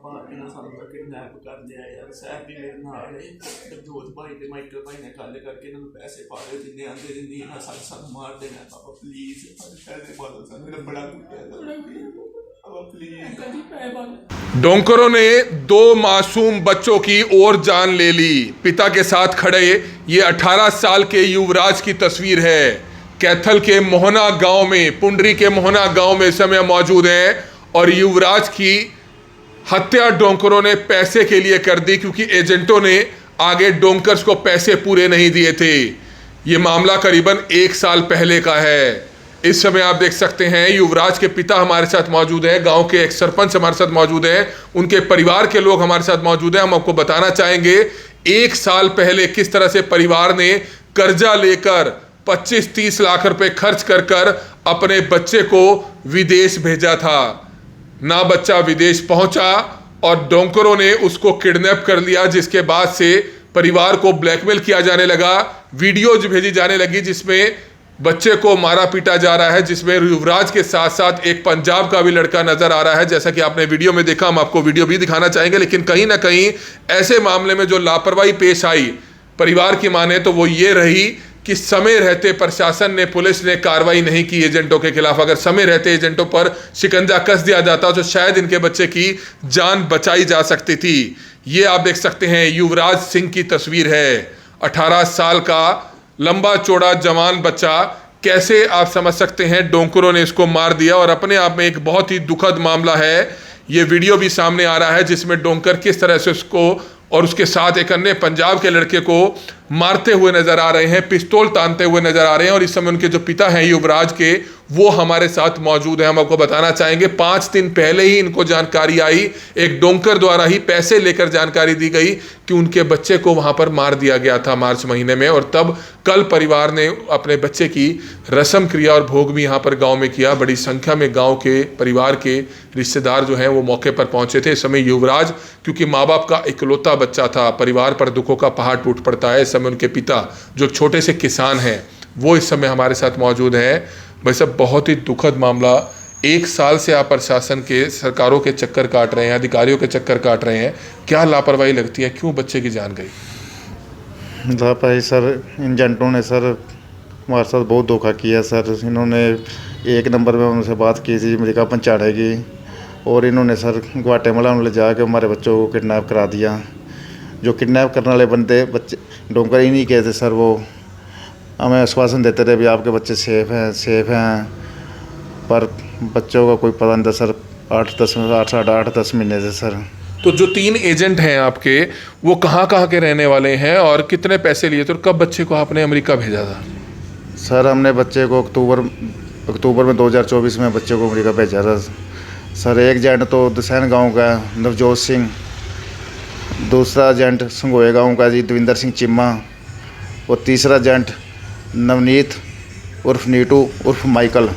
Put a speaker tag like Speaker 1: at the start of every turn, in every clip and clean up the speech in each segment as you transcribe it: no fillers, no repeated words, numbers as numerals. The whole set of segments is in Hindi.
Speaker 1: पापा इन्होंने सानू किडनैप कर लिया यार। सैफ भी मेरे नाल है, नवजोत भाई ते माइकल भाई ने गल करके इन्होंने पैसे पा दे, जिन्ने आंदे जिन्नी इन्हें सानू मार देना। पापा प्लीज पैसे पा दो, सानू मेरा बड़ा कुत्ता पापा प्लीज।
Speaker 2: डोंकरों ने 2 मासूम बच्चों की और जान ले ली। पिता के साथ खड़े ये 18 साल के युवराज की तस्वीर है। कैथल के मोहना गांव में, पुंडरी के मोहना गांव में इस समय मौजूद हैं और युवराज की हत्या डोंकरों ने पैसे के लिए कर दी, क्योंकि एजेंटों ने आगे डोंकर्स को पैसे पूरे नहीं दिए थे। ये मामला करीबन 1 साल पहले का है। इस समय आप देख सकते हैं युवराज के पिता हमारे साथ मौजूद हैं, गांव के एक सरपंच हमारे साथ मौजूद हैं, उनके परिवार के लोग हमारे साथ मौजूद हैं। हम आपको बताना चाहेंगे 1 साल पहले किस तरह से परिवार ने कर्जा लेकर 25-30 लाख रुपए खर्च कर अपने बच्चे को विदेश भेजा था। ना बच्चा विदेश पहुंचा और डोंकरों ने उसको किडनैप कर लिया, जिसके बाद से परिवार को ब्लैकमेल किया जाने लगा। वीडियोज भेजी जाने लगी जिसमें बच्चे को मारा पीटा जा रहा है, जिसमें युवराज के साथ साथ एक पंजाब का भी लड़का नजर आ रहा है। जैसा कि आपने वीडियो में देखा, हम आपको वीडियो भी दिखाना चाहेंगे। लेकिन कहीं ना कहीं ऐसे मामले में जो लापरवाही पेश आई परिवार की माने तो वो ये रही कि समय रहते प्रशासन ने, पुलिस ने कार्रवाई नहीं की एजेंटों के खिलाफ। अगर समय रहते एजेंटों पर शिकंजा कस दिया जाता तो शायद इनके बच्चे की जान बचाई जा सकती थी। ये आप देख सकते हैं युवराज सिंह की तस्वीर है। 18 साल का लंबा चौड़ा जवान बच्चा, कैसे आप समझ सकते हैं डोंकरों ने इसको मार दिया। और अपने आप में एक बहुत ही दुखद मामला है। ये वीडियो भी सामने आ रहा है जिसमें डोंकर किस तरह से उसको और उसके साथ एक अन्य पंजाब के लड़के को मारते हुए नजर आ रहे हैं, पिस्तौल तानते हुए नजर आ रहे हैं। और इस समय उनके जो पिता हैं युवराज के, वो हमारे साथ मौजूद हैं। हम आपको बताना चाहेंगे 5 दिन पहले ही इनको जानकारी आई, एक डोंकर द्वारा ही पैसे लेकर जानकारी दी गई कि उनके बच्चे को वहां पर मार दिया गया था मार्च महीने में। और तब कल परिवार ने अपने बच्चे की रस्म क्रिया और भोग भी यहाँ पर गाँव में किया। बड़ी संख्या में गाँव के परिवार के रिश्तेदार जो हैं वो मौके पर पहुंचे थे। इस समय युवराज, क्योंकि माँ बाप का इकलौता बच्चा था, परिवार पर दुखों का पहाड़ टूट पड़ता है। इस समय उनके पिता जो छोटे से किसान हैं वो इस समय हमारे साथ मौजूद हैं। भाई साहब, बहुत ही दुखद मामला। 1 साल से आप प्रशासन के, सरकारों के चक्कर काट रहे हैं, अधिकारियों के चक्कर काट रहे हैं। क्या लापरवाही लगती है, क्यों बच्चे की जान गई?
Speaker 3: लापरवाही सर, इन एजेंटों ने सर हमारे साथ बहुत धोखा किया सर। इन्होंने 1 नंबर में उनसे बात की थी अमेरिका पहुँचाड़ेगी, और इन्होंने सर ग्वाटेमाला में ले जाकर हमारे बच्चों को किडनैप करा दिया। जो किडनैप करने वाले बंदे बच्चे डोंकर ही नहीं गए थे सर, वो हमें आश्वासन देते रहे भी आपके बच्चे सेफ़ हैं, पर बच्चों का कोई पता नहीं था सर। 8-10 महीने से सर।
Speaker 2: तो जो 3 एजेंट हैं आपके, वो कहाँ के रहने वाले हैं और कितने पैसे लिए थे और कब बच्चे को आपने अमेरिका भेजा था?
Speaker 3: सर हमने बच्चे को अक्टूबर में 2024 में बच्चे को अमेरिका भेजा था सर। एक एजेंट तो दसैन गाँव का नवजोत सिंह, दूसरा एजेंट संगोए गाँव का जी दविंदर सिंह चिम्मा, और तीसरा एजेंट नवनीत उर्फ नीटू उर्फ माइकल,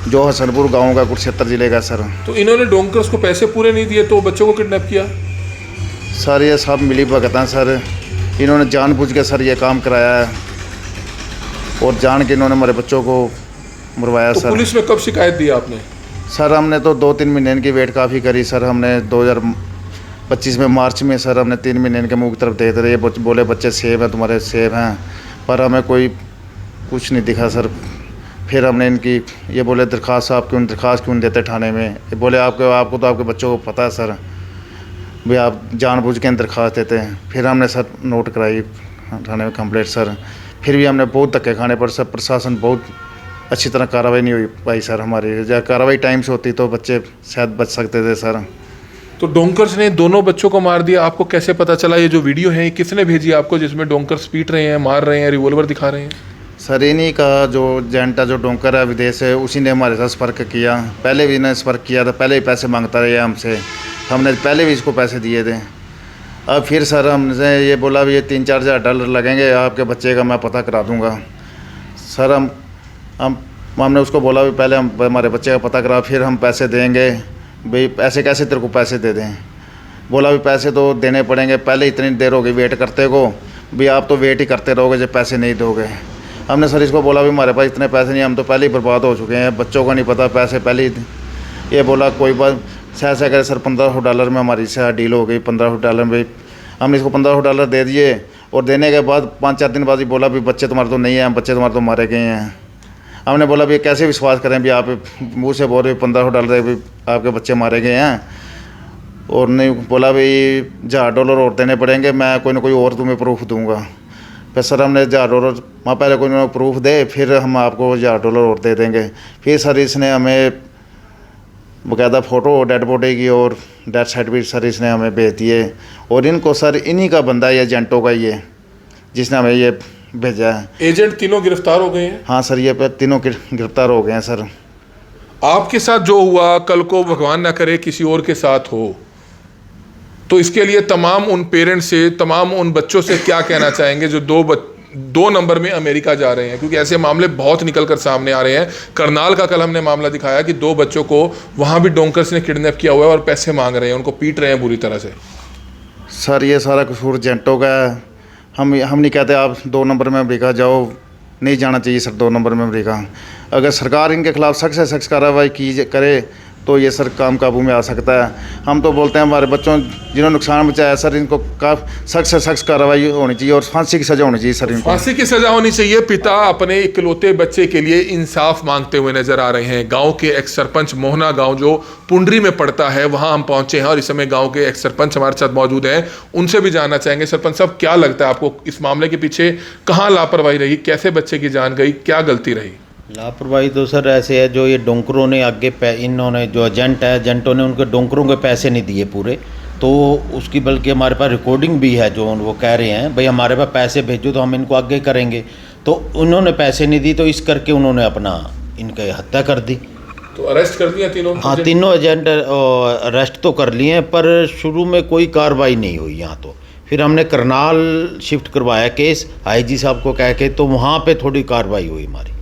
Speaker 3: जो हसनपुर गांव का कुरुक्षेत्र जिले का सर।
Speaker 2: तो इन्होंने डोंकर्स को पैसे पूरे नहीं दिए तो बच्चों को किडनैप किया?
Speaker 3: सर ये सब मिली भगत हैं सर। इन्होंने जानबूझ के सर ये काम कराया है, और जान के इन्होंने हमारे बच्चों को मरवाया
Speaker 2: तो
Speaker 3: सर।
Speaker 2: पुलिस में कब शिकायत दी आपने?
Speaker 3: सर हमने तो 2-3 महीने की वेट काफ़ी करी सर। हमने 2025 में मार्च में सर हमने 3 महीने के मुँह की तरफ देते रहे, बोले बच्चे सेफ हैं, तुम्हारे सेफ हैं, पर हमें कोई कुछ नहीं दिखा सर। फिर हमने इनकी ये बोले दरख्वास्त क्यों देते थाने में? ये बोले आपको तो आपके बच्चों को पता है सर, भाई आप जानबूझ के दरख्वास्त देते हैं। फिर हमने सर नोट कराई थाने में कंप्लेंट सर। फिर भी हमने बहुत धक्के खाने पर सर प्रशासन बहुत अच्छी तरह कार्रवाई नहीं हो पाई सर हमारी। जब कार्रवाई टाइम से होती तो बच्चे शायद बच सकते थे सर।
Speaker 2: तो डोंकर्स ने दोनों बच्चों को मार दिया, आपको कैसे पता चला? ये जो वीडियो है किसने भेजी आपको जिसमें डोंकर्स पीट रहे हैं, मार रहे हैं, रिवॉल्वर दिखा रहे हैं?
Speaker 3: सर इन्हीं का जो एजेंट है, जो डोंकर है विदेश है, उसी ने हमारे साथ संपर्क किया। पहले भी इन्हें संपर्क किया था, पहले भी पैसे मांगता रहा हमसे, हमने पहले भी इसको पैसे दिए थे। अब फिर सर हमसे ये बोला भी ये 3-4 हज़ार डॉलर लगेंगे, आपके बच्चे का मैं पता करा दूंगा। सर हमने उसको बोला भी पहले हम हमारे बच्चे का पता करा, फिर हम पैसे देंगे। भाई पैसे कैसे तेरे को पैसे दे दें? बोला भी पैसे तो देने पड़ेंगे, पहले इतनी देर हो गई वेट करते को, भी आप तो वेट ही करते रहोगे जब पैसे नहीं दोगे। हमने सर इसको बोला भी हमारे पास इतने पैसे नहीं, हम तो पहले ही बर्बाद हो चुके हैं, बच्चों का नहीं पता पैसे पहले ही। ये बोला कोई बात, ऐसा करे सर $1500 में हमारी से डील हो गई। $1500 में हमने इसको $1500 दे दिए और देने के बाद 5-4 दिन बाद ही बोला भी बच्चे तुम्हारे तो नहीं हैं, बच्चे तुम्हारे तो मारे गए हैं। हमने बोला भी कैसे विश्वास करें भी आप मुँह से बोल रहे $1500 भी आपके बच्चे मारे गए हैं। और नहीं बोला भाई $1000 और देने पड़ेंगे, मैं कोई ना कोई और तुम्हें प्रूफ दूंगा। फिर सर हमने $1000 वहाँ पहले कोई ना प्रूफ दे, फिर हम आपको $1000 और दे देंगे। फिर सर इसने हमें बाकायदा फ़ोटो डेड बॉडी की और डेथ सर्टिफिकेट सर इसने हमें भेज दिए। और इनको सर इन्हीं का बंदा है, एजेंटों का ये जिसने हमें ये भेजा है।
Speaker 2: एजेंट तीनों गिरफ्तार हो गए हैं?
Speaker 3: हाँ सर, ये तीनों गिरफ्तार हो गए हैं सर।
Speaker 2: आपके साथ जो हुआ कल को भगवान ना करे किसी और के साथ हो, तो इसके लिए तमाम उन पेरेंट्स से, तमाम उन बच्चों से क्या कहना चाहेंगे जो दो नंबर में अमेरिका जा रहे हैं? क्योंकि ऐसे मामले बहुत निकल कर सामने आ रहे हैं। करनाल का कल हमने मामला दिखाया कि 2 बच्चों को वहाँ भी डोंकर्स ने किडनैप किया हुआ है और पैसे मांग रहे हैं, उनको पीट रहे हैं बुरी तरह से।
Speaker 3: सर ये सारा कसूर एजेंटों का है। हम नहीं कहते आप 2 नंबर में अमेरिका जाओ, नहीं जाना चाहिए सर 2 नंबर में अमेरिका। अगर सरकार इनके खिलाफ सख्त से सख्त कार्रवाई करे तो ये सर काम काबू में आ सकता है। हम तो बोलते हैं हमारे बच्चों जिन्होंने नुकसान बचाया सर, इनको सख्त से सख्त कार्रवाई होनी चाहिए और फांसी की सज़ा होनी चाहिए सर। इनको
Speaker 2: फांसी की सज़ा होनी चाहिए। पिता अपने इकलौते बच्चे के लिए इंसाफ मांगते हुए नजर आ रहे हैं। गांव के एक्स सरपंच मोहना गांव जो पुंडरी में पड़ता है, वहां हम पहुंचे हैं और इस समय गांव के एक्स सरपंच हमारे साथ मौजूद हैं। उनसे भी जानना चाहेंगे। सरपंच साहब, क्या लगता है आपको इस मामले के पीछे कहाँ लापरवाही रही, कैसे बच्चे की जान गई, क्या गलती रही?
Speaker 4: लापरवाही तो सर ऐसे है, जो ये डोंकरों ने आगे इन्होंने जो एजेंटों ने उनके डोंकरों के पैसे नहीं दिए पूरे, तो उसकी बल्कि हमारे पास रिकॉर्डिंग भी है जो वो कह रहे हैं भाई हमारे पास पैसे भेजो तो हम इनको आगे करेंगे। तो उन्होंने पैसे नहीं दी तो इस करके उन्होंने अपना इनके हत्या कर दी।
Speaker 2: तो अरेस्ट कर दिया तीनों?
Speaker 4: हाँ, तीनों एजेंट अरेस्ट तो कर लिए हैं, पर शुरू में कोई कार्रवाई नहीं हुई यहाँ। तो फिर हमने करनाल शिफ्ट करवाया केस IG साहब को कह के, तो वहाँ पे थोड़ी कार्रवाई हुई हमारी।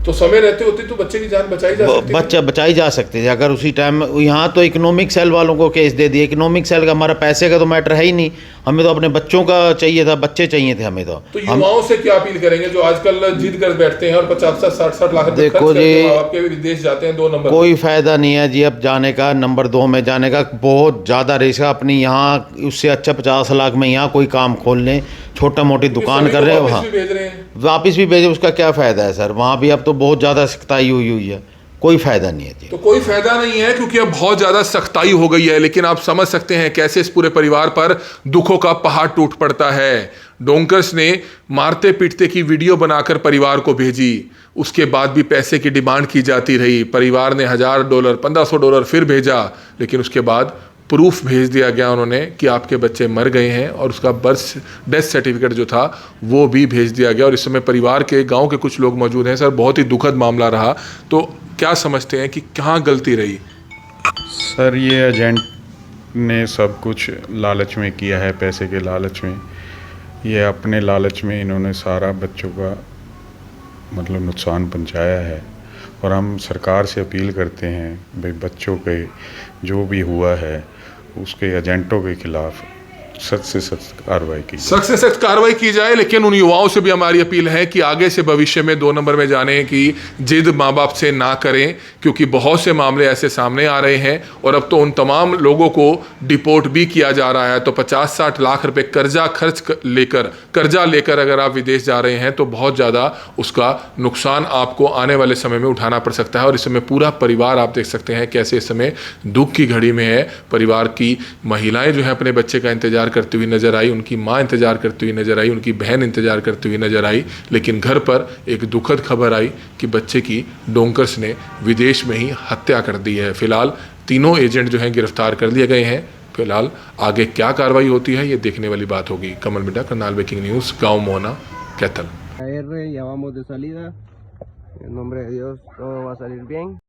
Speaker 2: तो समय रहते होते तो बच्चे की जान बचाई जा सकती
Speaker 4: बच्चा बचाई जा सकती थी अगर उसी टाइम। यहाँ तो इकोनॉमिक सेल वालों को केस दे दिए। इकोनॉमिक सेल का हमारा पैसे का तो मैटर है ही नहीं, हमें तो अपने बच्चों का चाहिए था, बच्चे चाहिए थे हमें। तो
Speaker 2: युवाओं से क्या अपील करेंगे जो आजकल जिद कर बैठते हैं और 50-60 लाख रुपए
Speaker 4: देखो जी,
Speaker 2: आपके विदेश जाते हैं 2 नंबर?
Speaker 4: कोई फायदा नहीं है जी अब जाने का, नंबर 2 में जाने का बहुत ज़्यादा रिस्क है। अपनी यहाँ उससे अच्छा 50 लाख में यहाँ कोई काम खोल लें, छोटा मोटी दुकान कर रहे हैं, वहाँ वापिस भी भेजे, उसका क्या फ़ायदा है सर? वहाँ भी अब तो बहुत ज़्यादा सख्ताई हुई है, कोई फ़ायदा नहीं है जी।
Speaker 2: तो कोई फायदा नहीं है क्योंकि अब बहुत ज़्यादा सख्ताई हो गई है। लेकिन आप समझ सकते हैं कैसे इस पूरे परिवार पर दुखों का पहाड़ टूट पड़ता है। डोंकर्स ने मारते पीटते की वीडियो बनाकर परिवार को भेजी, उसके बाद भी पैसे की डिमांड की जाती रही। परिवार ने $1000, $1500 फिर भेजा, लेकिन उसके बाद प्रूफ भेज दिया गया उन्होंने कि आपके बच्चे मर गए हैं, और उसका डेथ सर्टिफिकेट जो था वो भी भेज दिया गया। और इस समय परिवार के, गांव के कुछ लोग मौजूद हैं। सर, बहुत ही दुखद मामला रहा, तो क्या समझते हैं कि कहाँ गलती रही?
Speaker 5: सर, ये एजेंट ने सब कुछ लालच में किया है, पैसे के लालच में। ये अपने लालच में इन्होंने सारा बच्चों का मतलब नुकसान पहुंचाया है। और हम सरकार से अपील करते हैं भाई बच्चों के जो भी हुआ है उसके एजेंटों के खिलाफ सख्त से सख्त कार्रवाई की जाए।
Speaker 2: सख्त से सख्त कार्रवाई की जाए। लेकिन उन युवाओं से भी हमारी अपील है कि आगे से भविष्य में 2 नंबर में जाने की जिद माँ बाप से ना करें, क्योंकि बहुत से मामले ऐसे सामने आ रहे हैं। और अब तो उन तमाम लोगों को डिपोर्ट भी किया जा रहा है। तो 50-60 लाख रुपए कर्जा लेकर अगर आप विदेश जा रहे हैं तो बहुत ज़्यादा उसका नुकसान आपको आने वाले समय में उठाना पड़ सकता है। और इस समय पूरा परिवार आप देख सकते हैं कैसे इस समय दुख की घड़ी में है। परिवार की महिलाएं जो है अपने बच्चे का इंतजार करती हुई नजर आई, उनकी मां इंतजार करती हुई नजर आई, उनकी बहन इंतजार करती हुई नजर आई। लेकिन घर पर एक दुखद खबर आई कि बच्चे की डोंकर्स ने विदेश में ही हत्या कर दी है। फिलहाल तीनों एजेंट जो हैं गिरफ्तार कर लिए गए हैं। फिलहाल आगे क्या कार्रवाई होती है ये देखने वाली बात होगी। कमल मिड्डा, करनाल ब्रेकिंग न्यूज़, गाँव Mohana, Kaithal.
Speaker 6: Ya vamos de salida. En nombre de Dios, todo va a salir bien.